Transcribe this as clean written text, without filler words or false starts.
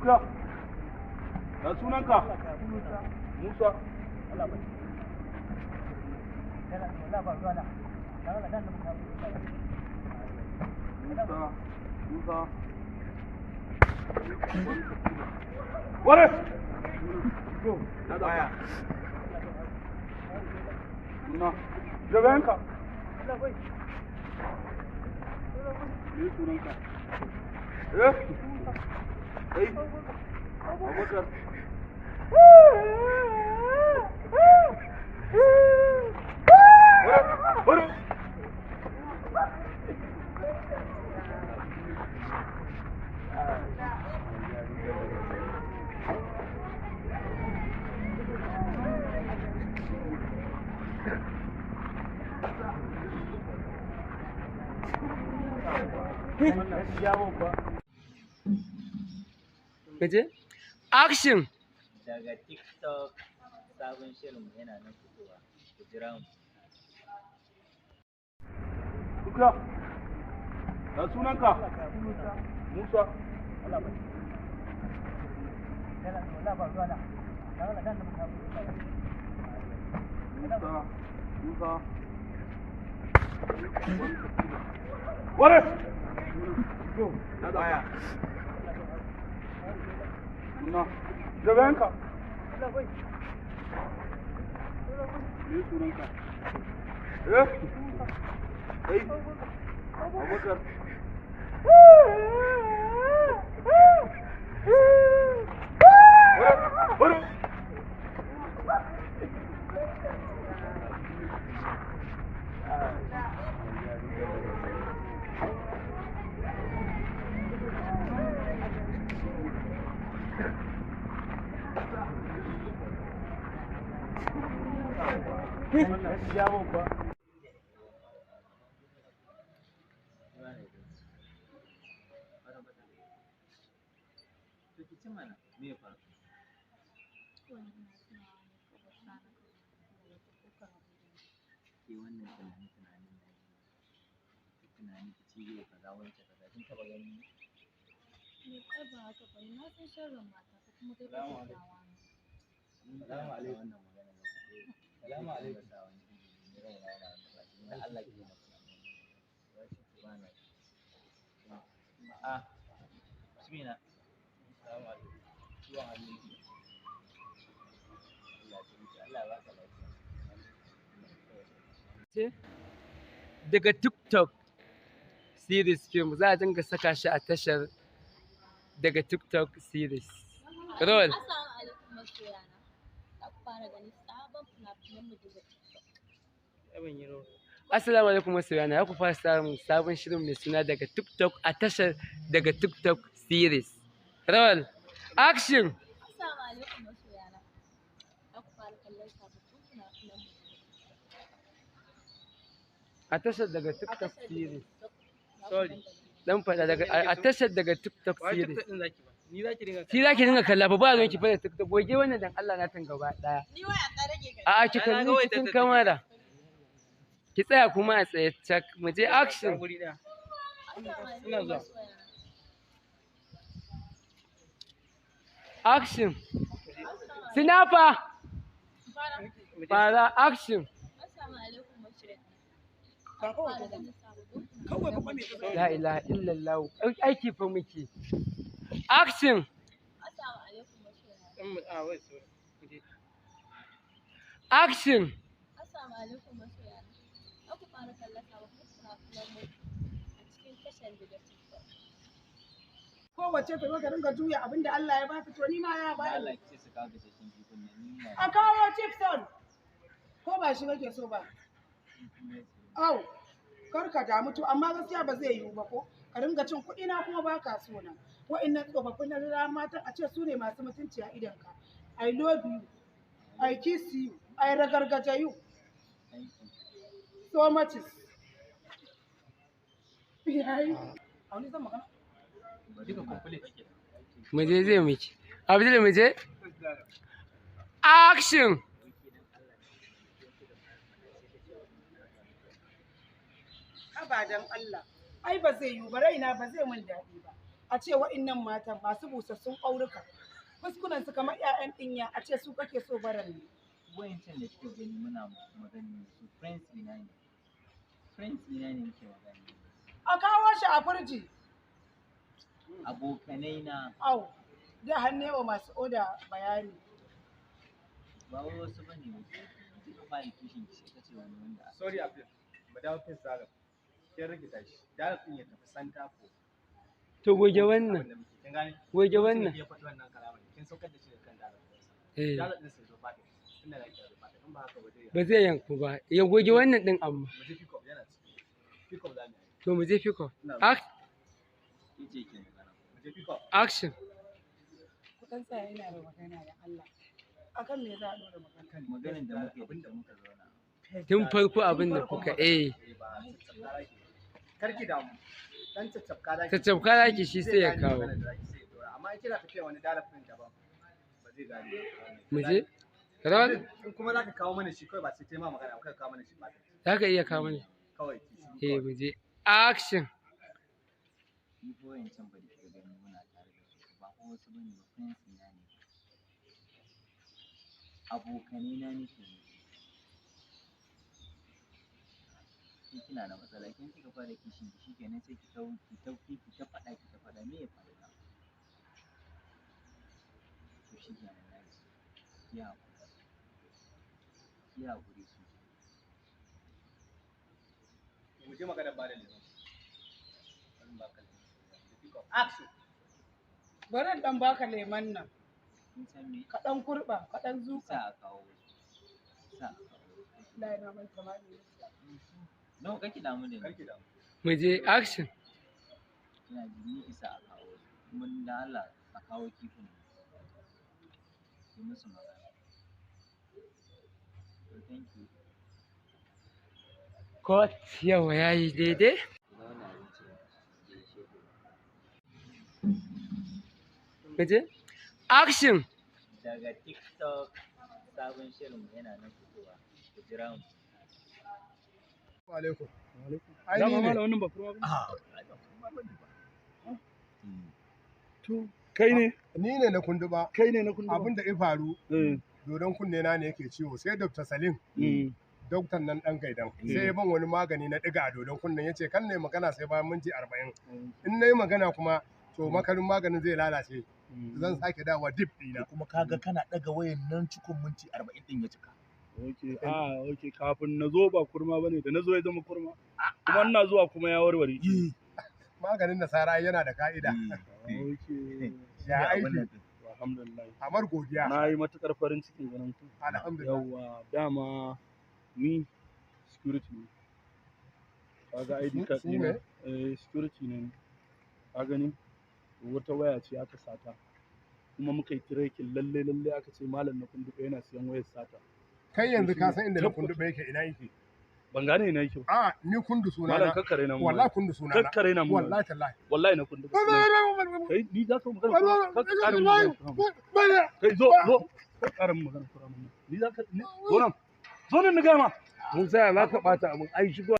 Duka. Ya sunanka? Musa. Musa. Ware! Ya baya. Suna. Jabenka. Ne sunanka? Hey. Abubakar. Ware! Kaje? Action! Daga TikTok sabon shirin yana nan fitowa. Ku jira mu. Duka. Ya sunanka? Musa. Musa. Ware! Ya baya. Suna. Jabenka. Ne sunanka? Hey. Abubakar. Ware! To ki ci mana me ya faru? Ke wannan tunanin da ki tunani ki ci yau kaza wancan kaza kin taɓa gani ne? Salamu alaikum. Salamu alaikum. Da Allah ki yana bismillah. Salamu alaikum. Zuwa hannun ki. Allah ba ka lafiya. Daga TikTok series film za a dinga saka shi a tashar daga TikTok series. Roll. Assalamu alaikum masoyana. Za ku fara ganin sabon fina-finan mu daga TikTok. Assalamu alaikum masoyana, ya ku fara samun sabon shirin mai suna daga TikTok a tashar daga TikTok series. Roll. Action! Assalamu alaikum masoyana. Za ku fara kallon sababbin fina-finan mu daga TikTok. A tashar daga TikTok series. Sorry. Dan faɗa daga a tashar daga TikTok series. Shi za ki dinga kalla ba ruwan ki fa da TikTok. Goge wannan dan Allah na tan gaba ɗaya. Ni waya ta rage gari. A'a ki kalli cikin kamera. Ki tsaya kuma a tsaye cak. Mu je action. Assalamu alaikum masoyana. Action. Sinafa. Fara action. Assalamu alaikum masoyana. Za ku fara ganin sababbin fina-finan mu. La ilaha illallah. Aiki fa muke. Action. Assalamu alaikum masoyana. Action. Assalamu alaikum masoyana. Za ku fara kallon sababbin fina-finan mu a cikin tashar daga TikTok. Kowace ta zo ta ringa juya abin da Allah ya ba ta to ni ma ya ba Allah ki ce su kawo gashashin kifin nan ni na. a kawo Chipson ko ba shi nake so ba. Au, kar ka damu to amma gaskiya ba zai yiwu ba ko ka ringa cin kuɗi na kuma ba ka so na. Wa'annan tsofaffin na matan a ce su ne masu mutunci a idonka. I love you, I kiss you, I ragargaja you. So much. Yayi. A wani zan magana? Mu je zai miki. Abdul mu je. Action. Abadan Allah. Ai ba zai yiwu ba raina ba zai mun daɗi ba. a ce wa'innan matan masu busassun ƙauruka fuskunan su kamar 'ya'yan ɗinya a ce su kake so barar ne. Wayancan da kike gani muna magana su friends ina ne. Friends ina ne muke magana. A kawo shi a firji. Abokanai na. Au, da hannewa masu oda bayani. Ba wai wasu bane ba. Kika fara kishin ki sai kace wani wanda. Sorry Abdul. Mu dawo kan Zainab. Kin rage tashi. Zainab din ya tafi santa ko. To goge wannan. Kin gane? Goge wannan. Ya faɗi wannan kalaman. Kin saukar da shi kan Zainab. Eh. Zainab din sai zo fadi. Tunda da ke fadi. In ba haka ba zai. Ba zai yanku ba. Ya goge wannan din amma. Mu je pick up yana ciki. Pick up zamu yi. To mu je pick up. Kice ke magana. Mu je pick up. Action. Kuɗin tsaya yana da magana da Allah. Akan me za a ɗora magana? Maganin da muke da muka zauna. Tun farko abin da kuka Karki damu. Dan caccabka zaki. Caccabka zaki shi sai ya kawo. Amma in kina tafiya wani dalafin daban ba zai gane. Mu je? Rawal? In kuma zaka kawo mana shi kawai ba sai ma magana ba kai kawo mana shi ba. Za ka iya kawo ne? Kawai. Mu je. Action. Ni ko yancan ba da kike gani muna tare da su ba ko wasu bane ba friends ina ne. Abokanai na nake ne. Kin kina da matsala kin kika fara kishin ki shikenan sai ki ta faɗa me ya faru na. To shi kenan nayi. Ki haƙuri su. Mu je magana ba da lemo. Action. Bari in ɗan baka leman nan. Kin san me? Ka ɗan kurɓa, ka ɗan zuƙa. Sa a kawo. Allah yana mai tamani. No, kake damu da ni. Karki damu. Mu je. Action. Ina ji ni isa a kawo. Kuma da Allah a kawo kifin. Ki musu magana. Thank you. Kot yawa yayi daidai. Mu je. Action. Daga TikTok sabon shirin yana nan fitowa. Ku jira mu. Alaikum. Dama malam wannan ba kurma ba. To kai ne? Ni ne na kunduba. Kai ne na kunduba. Abin da ya faru dodon kunne na ne yake ciwo sai Dr. Salim. Doktan nan dan gaidan. Sai ya ban wani magani na diga a dodon kunnen yace kan ne magana sai bayan minti 40. In nayi magana kuma to makarin maganin zai lalace. Zan sake dawowa dip dina. Kuma kaga kana daga wayan nan cikin minti 40 din ya cika. Okay, kafin na zo ba kurma bane da na zo ya zama kurma. Kuma ina zuwa kuma ya warware. Maganin nasara yana da ka'ida. Okay. Ya aiki. Alhamdulillah. Amar godiya. Na yi matukar farin cikin ganin ku. Alhamdulillah. Yawwa dama ni security ne. Kaga ID card ne. Security ne. Ka gani? Wata waya ce aka sata. Kuma muka yi tracking lalle aka ce malam na kunduka yana siyan wayar sata. Kai yanzu ka san inda na kunduba yake ina yake. Ban gane ina yake. A ni kundu suna na. Malam kakkare na mu. Wallahi kundu suna na. Kakkare na mu. Wallahi tallahi. Wallahi na kundu. Kai ni za ka magana. Kakkare mu. Kai zo. Kakkare mu magana. Ni za ka zo nan. Zo nan ni gama. Musa ya za ka bata abin ai shigo